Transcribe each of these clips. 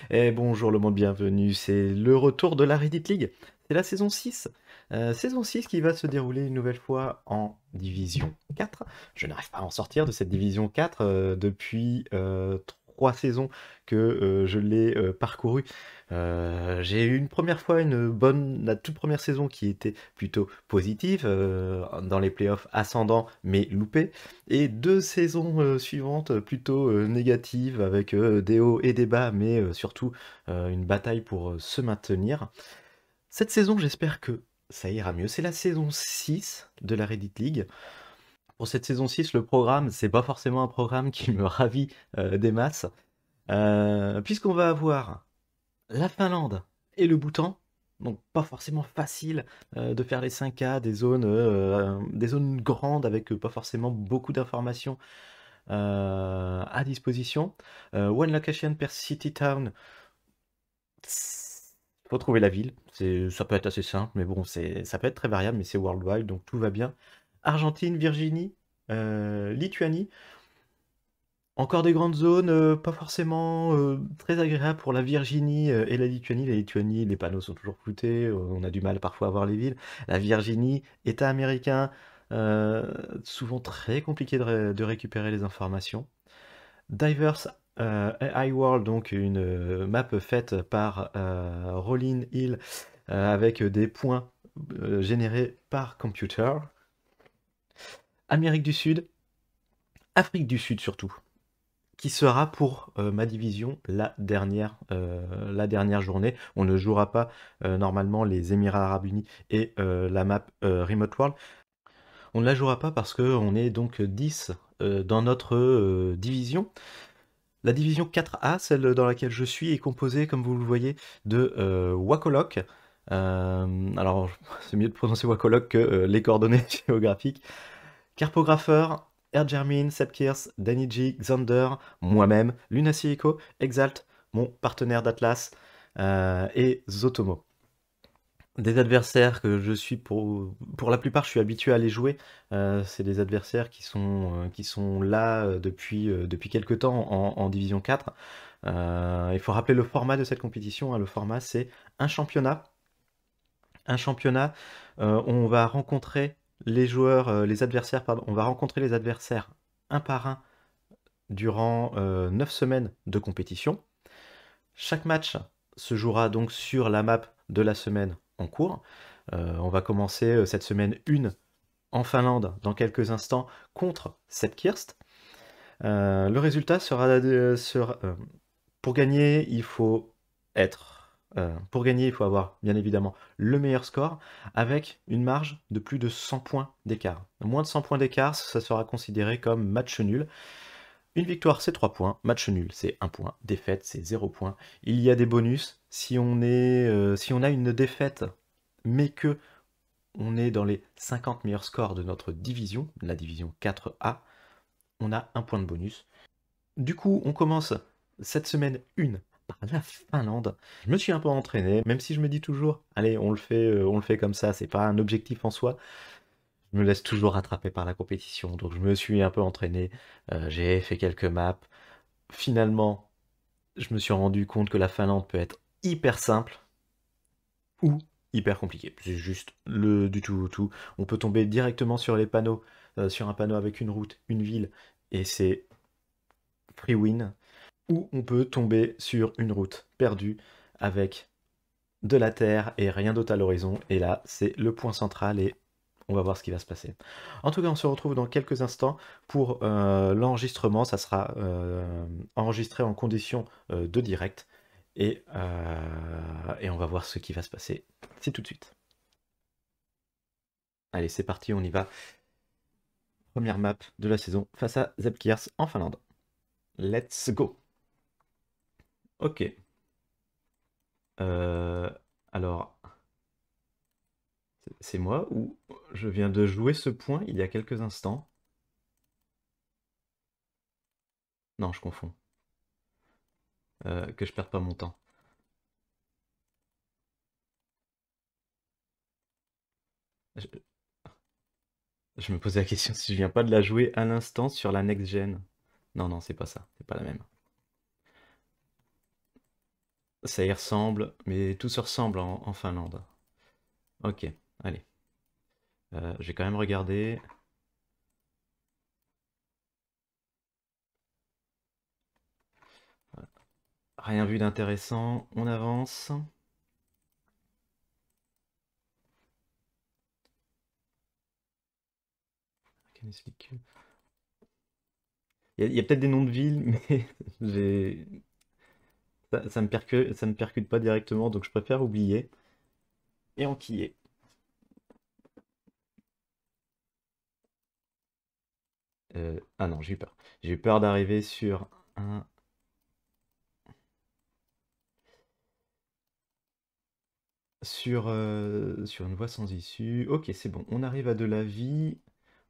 Et bonjour le monde, bienvenue, c'est le retour de la Reddit League, c'est la saison 6. Saison 6 qui va se dérouler une nouvelle fois en Division 4. Je n'arrive pas à en sortir de cette Division 4 depuis 3 saisons que je l'ai parcourue. J'ai eu une première fois la toute première saison qui était plutôt positive, dans les playoffs ascendants mais loupés. Et 2 saisons suivantes plutôt négatives avec des hauts et des bas, mais surtout une bataille pour se maintenir. Cette saison, j'espère que ça ira mieux. C'est la saison 6 de la Reddit League. Pour cette saison 6, le programme, c'est pas forcément un programme qui me ravit des masses, puisqu'on va avoir la Finlande et le Bhoutan. Donc pas forcément facile de faire les 5K, des zones grandes avec pas forcément beaucoup d'informations à disposition. One location per city town. Faut trouver la ville. Ça peut être assez simple, mais bon, ça peut être très variable, mais c'est worldwide, donc tout va bien. Argentine, Virginie, Lituanie. Encore des grandes zones, pas forcément très agréables pour la Virginie et la Lituanie. La Lituanie, les panneaux sont toujours floutés, on a du mal parfois à voir les villes. La Virginie, État américain, souvent très compliqué de récupérer les informations. Diverse AI World, donc une map faite par Rollin Hill avec des points générés par computer. Amérique du Sud, Afrique du Sud surtout, qui sera pour ma division la dernière journée. On ne jouera pas normalement les Émirats Arabes Unis et la map Remote World. On ne la jouera pas parce qu'on est donc 10 dans notre division. La division 4A, celle dans laquelle je suis, est composée, comme vous le voyez, de Wakolok. Alors, c'est mieux de prononcer Wakolok que les coordonnées géographiques. Carpographeur, Ergermin, Sepkirs, Daniji, Xander, moi-même, Lunacy Echo, Exalt, mon partenaire d'Atlas, et Zotomo. Des adversaires que je suis pour la plupart, je suis habitué à les jouer. C'est des adversaires qui sont là depuis quelques temps en Division 4. Il faut rappeler le format de cette compétition, hein. Le format, c'est un championnat. Un championnat, on va rencontrer les adversaires, pardon, on va rencontrer les adversaires un par un durant 9 semaines de compétition. Chaque match se jouera donc sur la map de la semaine en cours. On va commencer cette semaine 1 en Finlande dans quelques instants contre Sepkirst. Le résultat pour gagner, pour gagner, il faut avoir bien évidemment le meilleur score avec une marge de plus de 100 points d'écart. Moins de 100 points d'écart, ça sera considéré comme match nul. Une victoire, c'est 3 points. Match nul, c'est 1 point. Défaite, c'est 0 point. Il y a des bonus. Si on a une défaite, mais que on est dans les 50 meilleurs scores de notre division, la division 4A, on a un point de bonus. Du coup, on commence cette semaine 1 par la Finlande. Je me suis un peu entraîné, même si je me dis toujours, allez, on le fait comme ça, c'est pas un objectif en soi. Je me laisse toujours rattraper par la compétition, donc je me suis un peu entraîné. J'ai fait quelques maps. Finalement, je me suis rendu compte que la Finlande peut être hyper simple ou hyper compliquée. C'est juste le du tout au tout. On peut tomber directement sur les panneaux, sur un panneau avec une route, une ville, et c'est free win. Ou on peut tomber sur une route perdue avec de la terre et rien d'autre à l'horizon. Et là, c'est le point central et on va voir ce qui va se passer. En tout cas, on se retrouve dans quelques instants pour l'enregistrement. Ça sera enregistré en condition de direct. Et on va voir ce qui va se passer. C'est tout de suite. Allez, c'est parti, on y va. Première map de la saison face à Zepkirs en Finlande. Let's go. Ok. Euh, alors, c'est moi ou je viens de jouer ce point il y a quelques instants? Non, je confonds. Que je perde pas mon temps. Je, je me posais la question si je viens pas de la jouer à l'instant sur la next gen. Non, non, c'est pas ça. C'est pas la même. Ça y ressemble, mais tout se ressemble en Finlande. Ok, allez. J'ai quand même regardé. Rien vu d'intéressant. On avance. Il y a peut-être des noms de villes, mais j'ai ça me percute pas directement, donc je préfère oublier et enquiller. Ah non, j'ai eu peur. J'ai eu peur d'arriver un, sur une voie sans issue. Ok, c'est bon. On arrive à de la vie.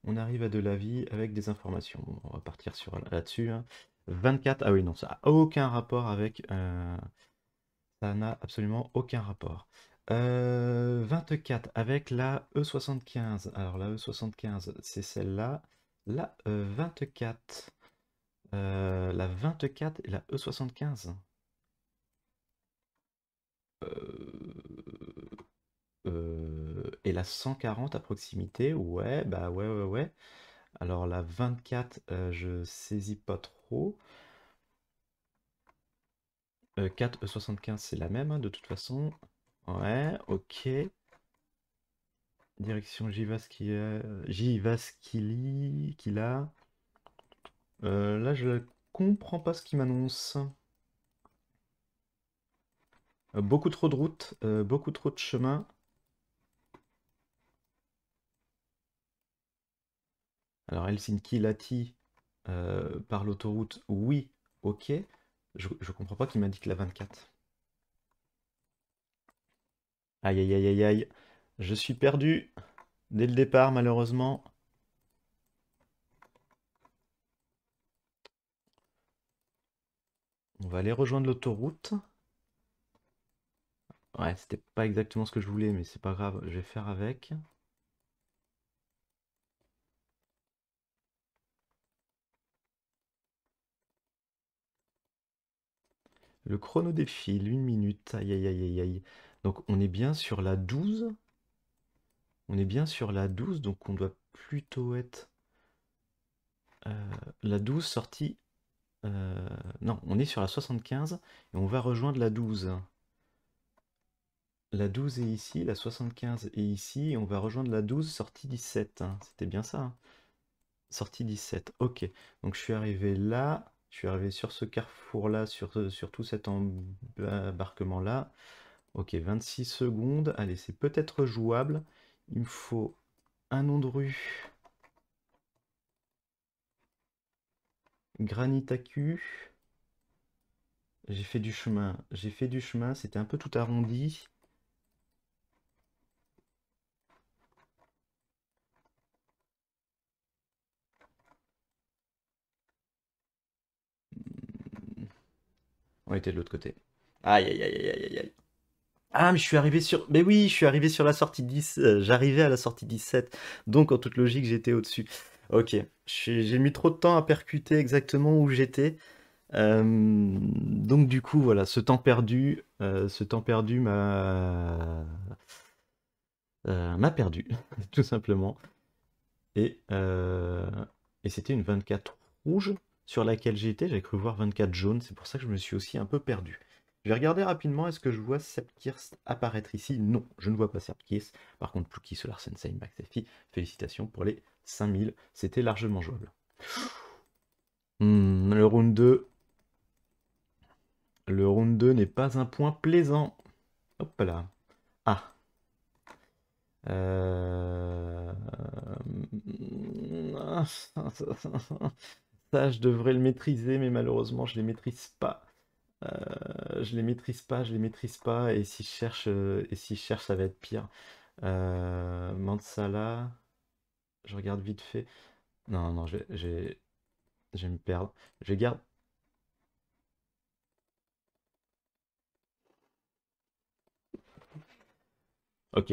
On arrive à de la vie avec des informations. Bon, on va partir sur là-dessus, hein. 24. Ah oui, non, ça n'a aucun rapport avec. Ça n'a absolument aucun rapport. 24 avec la E75. Alors la E75, c'est celle-là. La 24. La 24 et la E75. Et la 140 à proximité. Ouais, bah ouais, ouais, ouais. Alors la 24, je saisis pas trop. 4 E75, c'est la même, hein, de toute façon. Ouais, ok. Direction Jyväskylä, Kila. Là, je comprends pas ce qu'il m'annonce. Beaucoup trop de routes, beaucoup trop de chemins. Alors Helsinki-Lahti par l'autoroute, oui, ok. Je comprends pas qu'il m'indique la 24. Aïe aïe aïe aïe aïe. Je suis perdu dès le départ, malheureusement. On va aller rejoindre l'autoroute. Ouais, c'était pas exactement ce que je voulais, mais c'est pas grave, je vais faire avec. Le chrono défile, 1 minute. Aïe aïe aïe aïe aïe. Donc on est bien sur la 12. On est bien sur la 12, donc on doit plutôt être euh, la 12 sortie. Non, on est sur la 75 et on va rejoindre la 12. La 12 est ici, la 75 est ici et on va rejoindre la 12 sortie 17, hein. C'était bien ça, hein. Sortie 17, ok. Donc je suis arrivé là, je suis arrivé sur ce carrefour-là, sur tout cet embarquement-là. Ok, 26 secondes. Allez, c'est peut-être jouable. Il me faut un nom de rue. Granitacu. J'ai fait du chemin. J'ai fait du chemin. C'était un peu tout arrondi. On était de l'autre côté. Aïe, aïe, aïe, aïe, aïe, aïe. Ah, mais je suis arrivé sur. Mais oui, je suis arrivé sur la sortie 10. J'arrivais à la sortie 17. Donc, en toute logique, j'étais au-dessus. Ok. J'ai mis trop de temps à percuter exactement où j'étais. Donc, du coup, voilà, ce temps perdu m'a perdu, tout simplement. Et, euh, et c'était une 24 rouge sur laquelle j'étais. J'avais cru voir 24 jaune. C'est pour ça que je me suis aussi un peu perdu. Je vais regarder rapidement. Est-ce que je vois Septirs apparaître ici? Non, je ne vois pas Septirs. Par contre, Pluki, Solar Sensei, Maxefi, félicitations pour les 5000. C'était largement jouable. Le round 2. Le round 2 n'est pas un point plaisant. Hop là. Ah. Euh... Ça, je devrais le maîtriser, mais malheureusement, je les maîtrise pas. Je les maîtrise pas, je les maîtrise pas, et si je cherche, ça va être pire. Mansala, je regarde vite fait. Non, non, je vais me perdre. Je garde. Ok,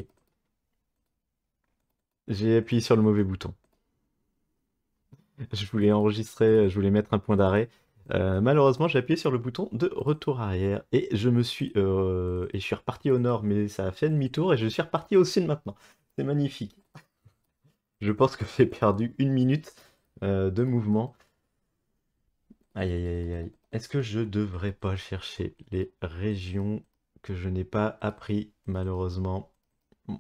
j'ai appuyé sur le mauvais bouton. Je voulais enregistrer, je voulais mettre un point d'arrêt. Malheureusement, j'ai appuyé sur le bouton de retour arrière et je suis reparti au nord, mais ça a fait demi-tour et je suis reparti au sud maintenant. C'est magnifique. Je pense que j'ai perdu une minute de mouvement. Aïe aïe aïe aïe. Est-ce que je devrais pas chercher les régions que je n'ai pas appris malheureusement? Hmm.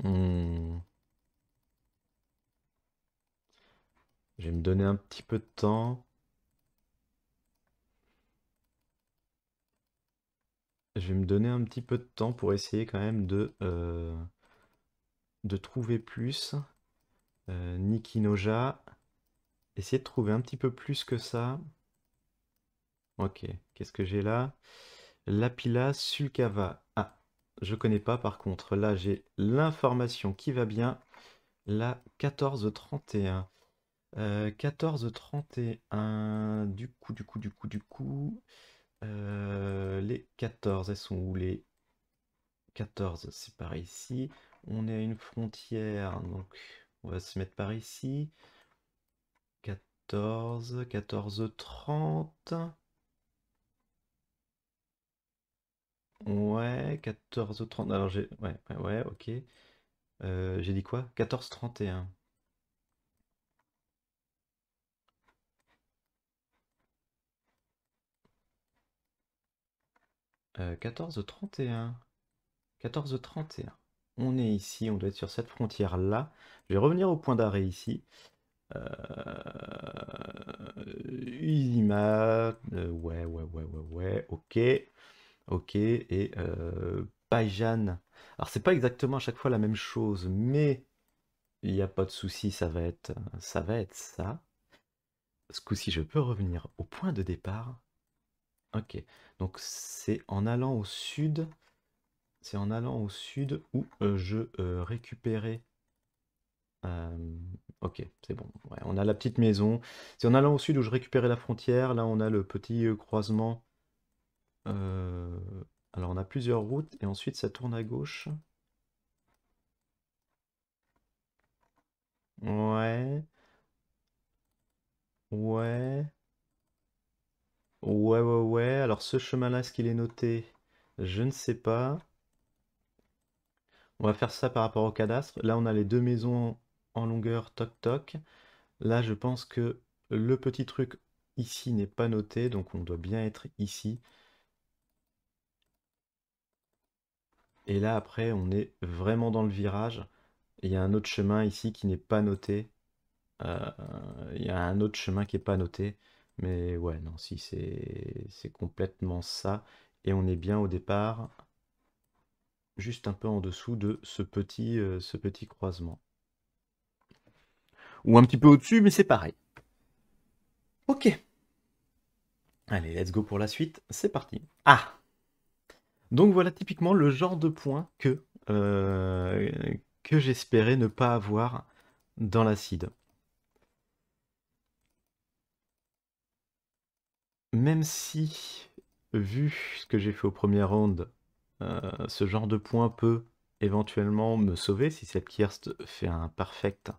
Hmm. Je vais me donner un petit peu de temps. Je vais me donner un petit peu de temps pour essayer quand même de trouver plus. Nikinoja. Essayer de trouver un petit peu plus que ça. Ok, qu'est-ce que j'ai là? Lapila Sulcava. Ah, je connais pas par contre. Là, j'ai l'information qui va bien. La 1431. 1431. Les 14, elles sont où les 14? C'est par ici. On est à une frontière, donc on va se mettre par ici. 14, 1430. Ouais, 1430. Alors j'ai. Ouais, ouais, ouais, ok. J'ai dit quoi? 1431. 1431. 1431. On est ici, on doit être sur cette frontière-là. Je vais revenir au point d'arrêt ici. Euh... Uzima. Ouais, ouais, ouais, ouais, ouais. Ok. Ok. Et Baïjan. Alors, c'est pas exactement à chaque fois la même chose, mais il n'y a pas de souci, ça va être ça. Ce coup-ci, je peux revenir au point de départ. Ok. Donc, c'est en allant au sud. C'est en allant au sud où je récupérais. euh, ok, c'est bon. Ouais, on a la petite maison. C'est en allant au sud où je récupérais la frontière. Là, on a le petit croisement. Euh, alors, on a plusieurs routes et ensuite ça tourne à gauche. Ouais, ouais, ouais, ouais, ouais. Alors, ce chemin-là, est-ce qu'il est noté? Je ne sais pas. On va faire ça par rapport au cadastre. Là, on a les deux maisons en longueur, toc toc. Là, je pense que le petit truc ici n'est pas noté, donc on doit bien être ici. Et là, après, on est vraiment dans le virage. Il y a un autre chemin ici qui n'est pas noté. Euh, il y a un autre chemin qui n'est pas noté. Mais ouais, non, si c'est complètement ça. Et on est bien au départ, juste un peu en dessous de ce petit croisement. Ou un petit peu au-dessus, mais c'est pareil. Ok. Allez, let's go pour la suite. C'est parti. Ah! Donc voilà typiquement le genre de point euh, que j'espérais ne pas avoir dans l'acide. Même si, vu ce que j'ai fait au premier round, ce genre de point peut éventuellement me sauver si cette Kirst fait un perfect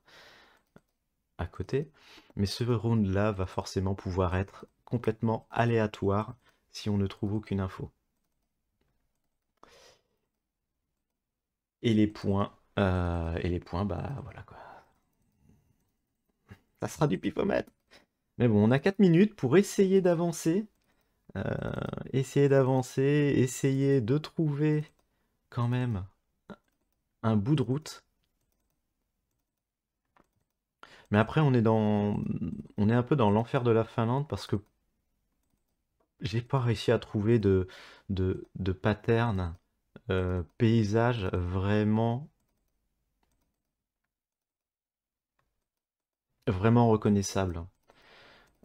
à côté. Mais ce round-là va forcément pouvoir être complètement aléatoire si on ne trouve aucune info. Et les points, bah voilà quoi. Ça sera du pifomètre. Mais bon, on a 4 minutes pour essayer d'avancer. euh, essayer d'avancer, essayer de trouver quand même un bout de route. Mais après, on est un peu dans l'enfer de la Finlande parce que j'ai pas réussi à trouver de pattern paysage vraiment, vraiment reconnaissable.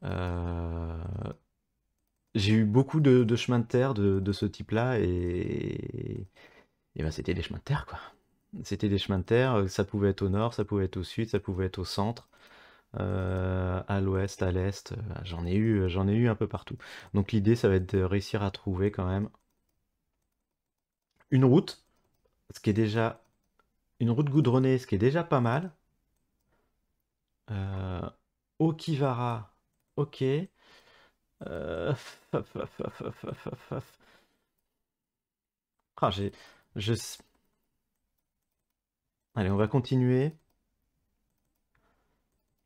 Euh, j'ai eu beaucoup de chemins de terre de ce type-là et ben, c'était des chemins de terre, quoi. C'était des chemins de terre, ça pouvait être au nord, ça pouvait être au sud, ça pouvait être au centre, à l'ouest, à l'est, j'en ai eu un peu partout. Donc l'idée, ça va être de réussir à trouver quand même une route, ce qui est déjà une route goudronnée, ce qui est déjà pas mal. Euh, Okivara, Ok. Faf, faf, faf, faf, faf, faf. Ah, j'ai... Je... Allez, on va continuer.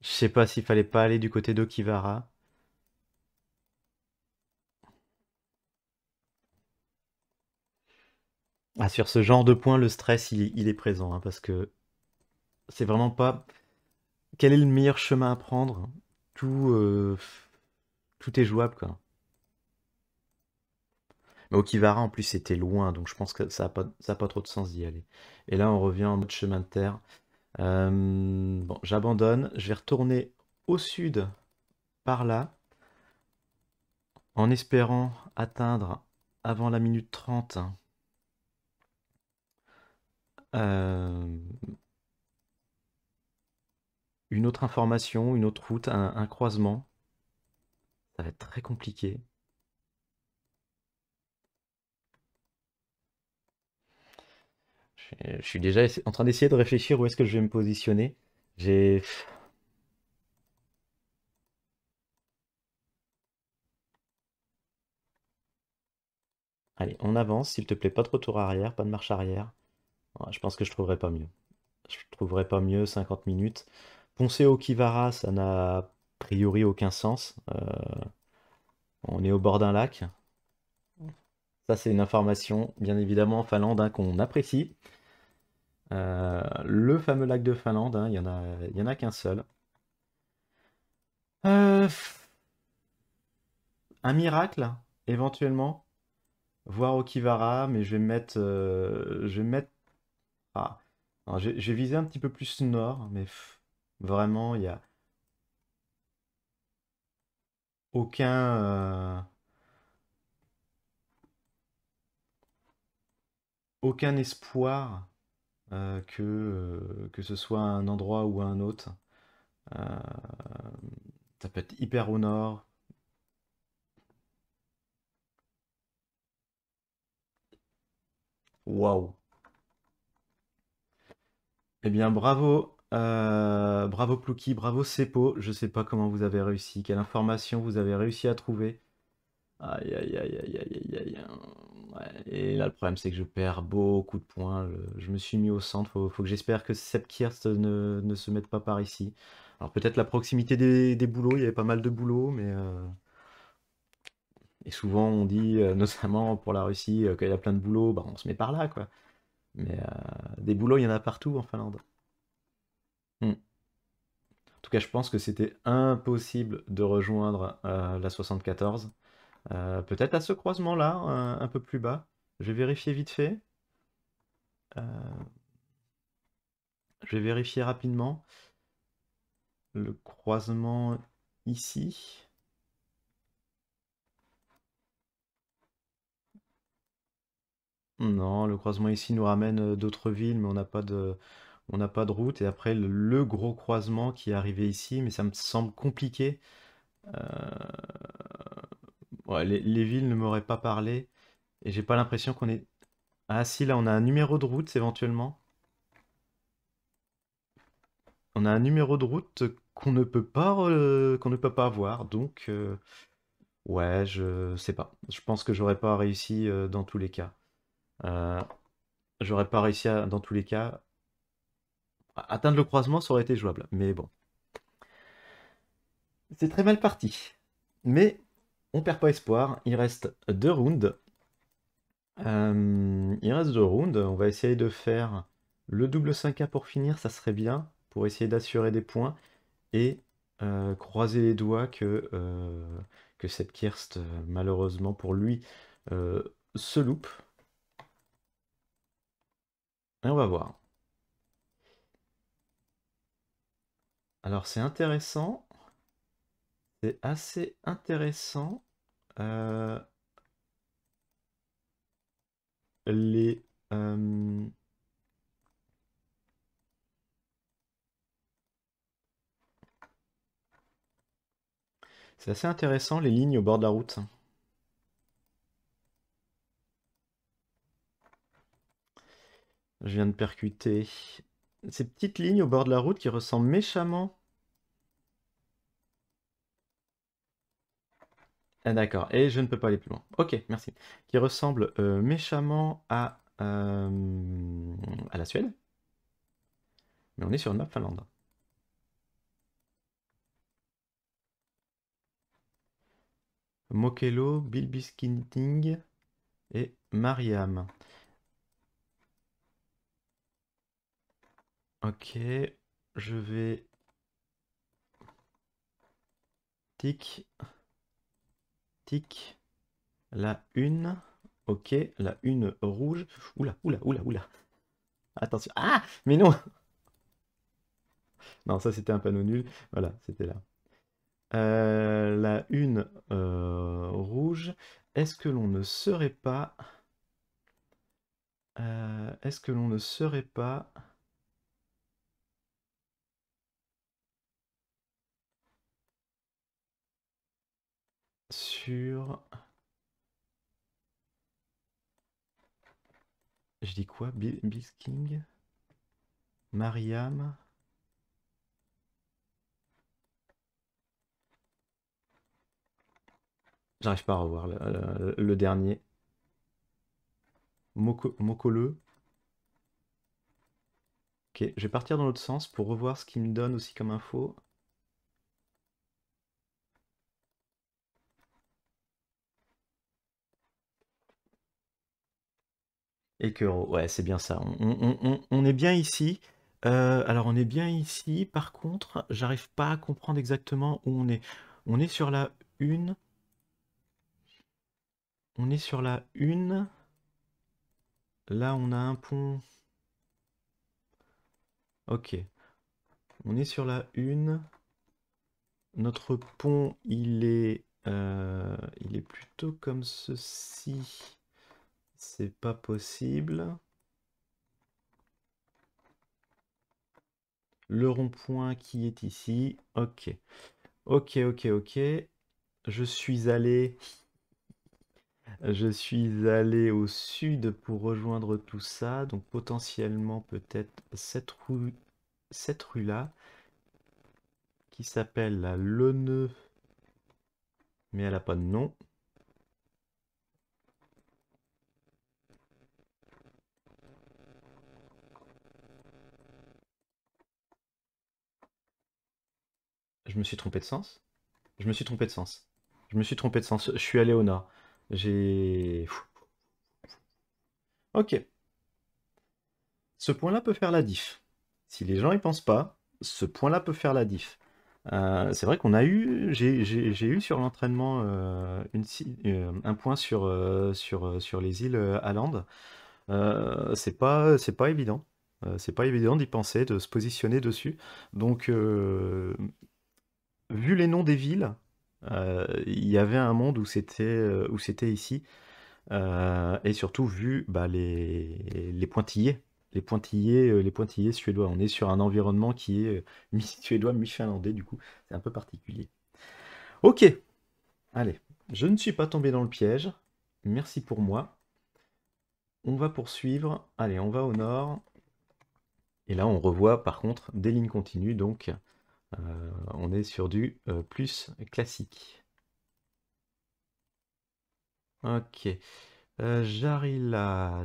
Je sais pas s'il fallait pas aller du côté d'Okivara. Ah, sur ce genre de point, le stress, il est présent, hein, parce que c'est vraiment pas... Quel est le meilleur chemin à prendre? Tout, tout est jouable, quoi. Mais Okivara, en plus, c'était loin, donc je pense que ça a pas trop de sens d'y aller. Et là, on revient en mode chemin de terre. Bon, j'abandonne. Je vais retourner au sud, par là, en espérant atteindre, avant la minute 30, euh, une autre information, une autre route, un croisement. Ça va être très compliqué. Je suis déjà en train d'essayer de réfléchir où est-ce que je vais me positionner. J'ai... Allez, on avance, s'il te plaît, pas de retour arrière, pas de marche arrière. Ouais, je pense que je trouverai pas mieux. Je trouverai pas mieux, 50 minutes. Poncer au Kivara, ça n'a a priori aucun sens. On est au bord d'un lac. Ça, c'est une information, bien évidemment, en Finlande, hein, qu'on apprécie. Le fameux lac de Finlande, hein, il y en a qu'un seul. Euh, un miracle, éventuellement. Voir Okivara, mais je vais me mettre, je vais me mettre, ah, alors, je vais viser un petit peu plus nord, mais vraiment, il n'y a aucun, aucun espoir que ce soit un endroit ou un autre. Euh, ça peut être hyper au nord. Waouh! Eh bien, bravo, bravo Plouki, bravo Seppo. Je sais pas comment vous avez réussi, quelle information vous avez réussi à trouver. Aïe, aïe, aïe, aïe, aïe, aïe, aïe. Ouais, et là, le problème, c'est que je perds beaucoup de points. Je me suis mis au centre. Faut que j'espère que Sepkirst ne se mette pas par ici. Alors, peut-être la proximité des boulots. Il y avait pas mal de boulots, mais... Et souvent, on dit, notamment pour la Russie, quand il y a plein de boulots, bah, on se met par là, quoi. Mais des boulots, il y en a partout en Finlande. Hmm. En tout cas, je pense que c'était impossible de rejoindre la 74. Peut-être à ce croisement-là, un peu plus bas. Je vais vérifier vite fait. Euh, je vais vérifier rapidement le croisement ici. Non, le croisement ici nous ramène d'autres villes, mais on n'a pas de route. Et après, le gros croisement qui est arrivé ici, mais ça me semble compliqué. Euh, ouais, les villes ne m'auraient pas parlé. Et j'ai pas l'impression qu'on est... Ah si, là, on a un numéro de route éventuellement. On a un numéro de route qu'on ne peut pas avoir. Donc, ouais, je sais pas. Je pense que j'aurais pas réussi dans tous les cas. Euh, j'aurais pas réussi dans tous les cas. Atteindre le croisement, ça aurait été jouable. Mais bon, c'est très mal parti. Mais on perd pas espoir. Il reste deux rounds. Il reste deux rounds. On va essayer de faire le double 5K pour finir. Ça serait bien. Pour essayer d'assurer des points. Et croiser les doigts que cette Kirst, malheureusement pour lui, euh, se loupe. Et on va voir. Alors c'est intéressant. C'est assez intéressant. Euh, les, euh, c'est assez intéressant les lignes au bord de la route. Je viens de percuter ces petites lignes au bord de la route qui ressemblent méchamment Ah, d'accord, et je ne peux pas aller plus loin. Ok, merci. Qui ressemble méchamment à la Suède, mais on est sur une map Finlande. Mokelo, Bilbiskinting et Mariam. Ok, je vais... Tic, tic. La une. Ok, la une rouge. Oula, oula, oula, oula. Attention. Ah! Mais non! Non, ça c'était un panneau nul. Voilà, c'était là. La une rouge. Est-ce que l'on ne serait pas... est-ce que l'on ne serait pas sur... Je dis quoi? Bisking? Mariam? J'arrive pas à revoir le dernier. Mokole. Ok, je vais partir dans l'autre sens pour revoir ce qu'il me donne aussi comme info. Équeuro, ouais, c'est bien ça. On est bien ici. Alors, on est bien ici. Par contre, j'arrive pas à comprendre exactement où on est. On est sur la une. On est sur la une. Là, on a un pont. Ok. On est sur la une. Notre pont, il est plutôt comme ceci. C'est pas possible. Le rond-point qui est ici. Ok. Ok, ok, ok. Je suis allé au sud pour rejoindre tout ça, donc potentiellement peut-être cette rue-là, qui s'appelle la Leneux, mais elle n'a pas de nom. Je me suis trompé de sens? Je me suis trompé de sens. Je me suis trompé de sens. Je suis allé au nord. J'ai... Ok. Ce point-là peut faire la diff. Si les gens y pensent pas, ce point-là peut faire la diff. C'est vrai qu'on a eu, j'ai eu sur l'entraînement un point sur les îles Åland. C'est pas évident. C'est pas évident d'y penser, de se positionner dessus. Donc, vu les noms des villes, il y avait un monde où c'était ici. Et surtout vu bah, les pointillés. Les pointillés suédois. On est sur un environnement qui est mi-suédois, mi-finlandais, du coup, c'est un peu particulier. Ok, allez, je ne suis pas tombé dans le piège. Merci pour moi. On va poursuivre. Allez, on va au nord. Et là, on revoit par contre des lignes continues, donc on est sur du plus classique. Ok. Jarila,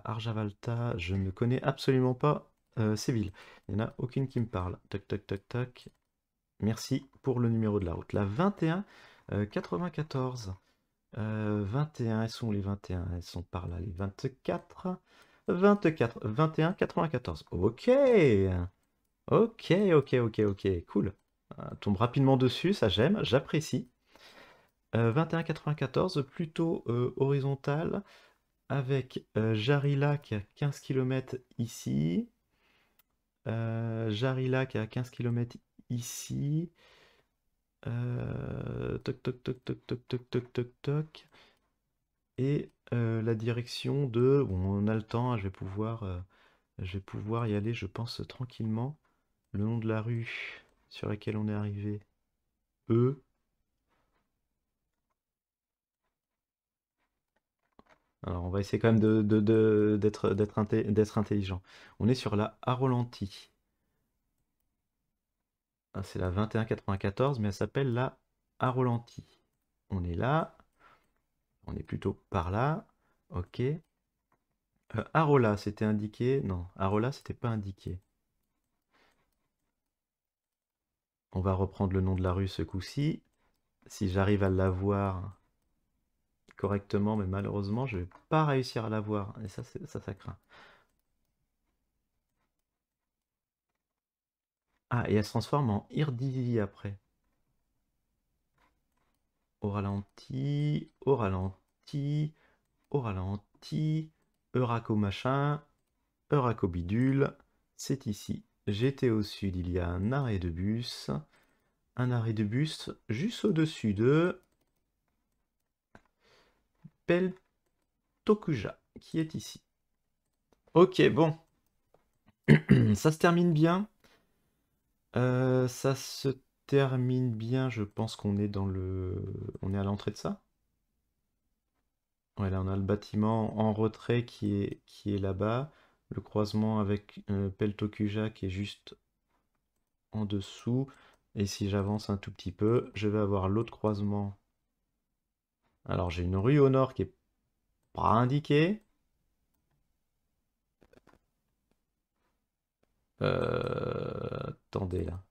Arjavalta, je ne connais absolument pas ces villes. Il n'y en a aucune qui me parle. Toc, toc, toc, toc. Merci pour le numéro de la route. La 21 94. 21, elles sont les 21, elles sont par là, les 24. 24, 21, 94. Ok. Ok, ok, ok, ok, cool. Tombe rapidement dessus, ça j'aime, j'apprécie. 21, 94, plutôt horizontal, avec Jarila qui est à 15 km ici. Jarila qui est à 15 km ici. Toc, toc, toc, toc, toc, toc, toc, toc, toc. Et la direction de... Bon, on a le temps, hein, je vais pouvoir y aller, je pense, tranquillement. Le nom de la rue sur laquelle on est arrivé. E. Alors, on va essayer quand même d'être intelligent. On est sur la Arolanti. Ah, c'est la 2194, mais elle s'appelle la Arolanti. On est là. On est plutôt par là. Ok. Arola, c'était indiqué. Non, Arola, c'était pas indiqué. On va reprendre le nom de la rue ce coup-ci. Si j'arrive à l'avoir correctement, mais malheureusement, je vais pas réussir à l'avoir. Et ça, ça craint. Ah, et elle se transforme en Irdivi après. Au ralenti, au ralenti, au ralenti, Euraco machin, Euraco bidule, c'est ici. J'étais au sud, il y a un arrêt de bus. Un arrêt de bus juste au-dessus de Peltokuja, qui est ici. Ok, bon. Ça se termine bien. Ça se termine bien, je pense qu'on est dans le... On est à l'entrée de ça? Ouais, là on a le bâtiment en retrait qui est là-bas. Le croisement avec Peltokuja qui est juste en dessous. Et si j'avance un tout petit peu, je vais avoir l'autre croisement. Alors j'ai une rue au nord qui est pas indiquée. Attendez là,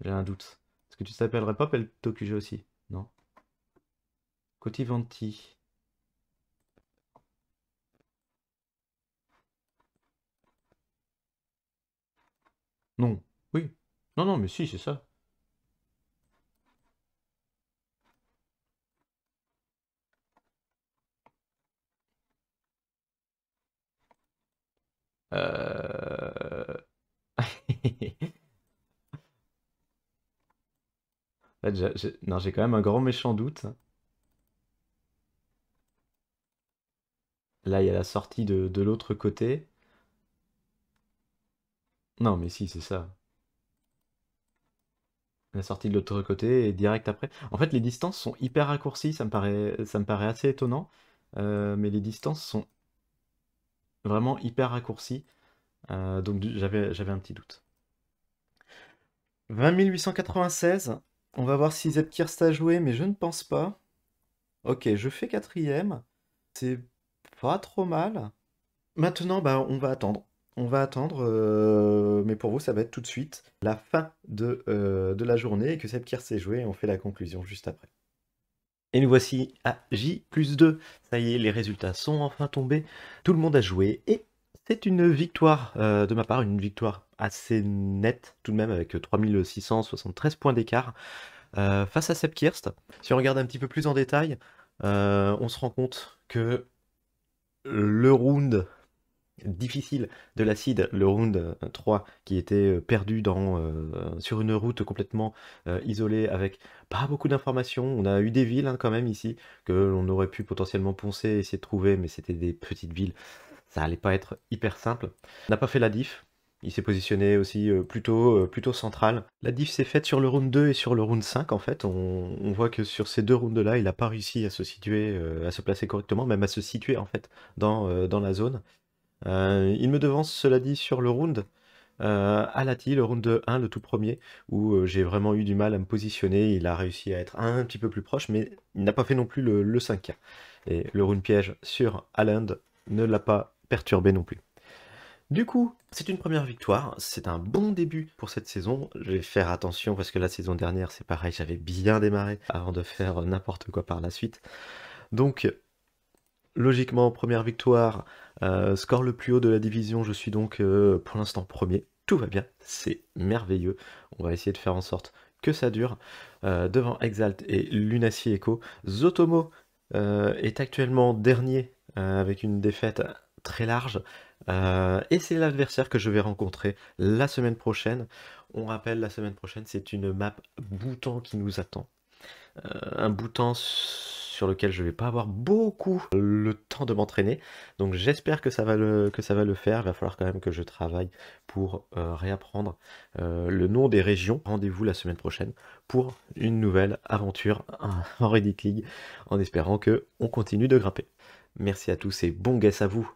j'ai un doute. Est-ce que tu t'appellerais pas Peltokuja aussi? Non? Cotivanti. Non. Oui. Non, non, mais si, c'est ça. Euh... En fait, non, j'ai quand même un grand méchant doute. Là, il y a la sortie de l'autre côté. Non, mais si, c'est ça. La sortie de l'autre côté et direct après. En fait, les distances sont hyper raccourcies, ça me paraît assez étonnant. Mais les distances sont vraiment hyper raccourcies. Donc j'avais un petit doute. 20 896. On va voir si Zepkirst a joué, mais je ne pense pas. Ok, je fais quatrième. C'est pas trop mal. Maintenant, bah, on va attendre. On va attendre, mais pour vous, ça va être tout de suite la fin de la journée et que Zepkirst s'est joué et on fait la conclusion juste après. Et nous voici à J+2. Ça y est, les résultats sont enfin tombés. Tout le monde a joué et c'est une victoire de ma part, une victoire assez nette tout de même avec 3673 points d'écart face à Zepkirst. Si on regarde un petit peu plus en détail, on se rend compte que le round difficile de l'acide, le round 3 qui était perdu sur une route complètement isolée avec pas beaucoup d'informations. On a eu des villes quand même ici que l'on aurait pu potentiellement poncer et essayer de trouver, mais c'était des petites villes. Ça allait pas être hyper simple. On n'a pas fait la diff. Il s'est positionné aussi plutôt central. La diff s'est faite sur le round 2 et sur le round 5 en fait. On voit que sur ces deux rounds-là, il n'a pas réussi à se situer, à se placer correctement, même à se situer en fait dans la zone. Il me devance, cela dit, sur le round à Lati, le round 1, le tout premier, où j'ai vraiment eu du mal à me positionner. Il a réussi à être un petit peu plus proche, mais il n'a pas fait non plus le 5K. Et le round piège sur Haaland ne l'a pas perturbé non plus. Du coup, c'est une première victoire, c'est un bon début pour cette saison. Je vais faire attention parce que la saison dernière, c'est pareil, j'avais bien démarré avant de faire n'importe quoi par la suite. Donc, logiquement, première victoire, score le plus haut de la division, je suis donc pour l'instant premier. Tout va bien, c'est merveilleux. On va essayer de faire en sorte que ça dure. Devant Exalt et Lunacy Echo, Zotomo est actuellement dernier avec une défaite très large. Et c'est l'adversaire que je vais rencontrer la semaine prochaine. On rappelle, la semaine prochaine, c'est une map Bhoutan qui nous attend. Un Bhoutan sur lequel je vais pas avoir beaucoup le temps de m'entraîner. Donc j'espère que ça va le faire. Il va falloir quand même que je travaille pour réapprendre le nom des régions. Rendez-vous la semaine prochaine pour une nouvelle aventure en Reddit League, en espérant que on continue de grimper. Merci à tous et bon guess à vous.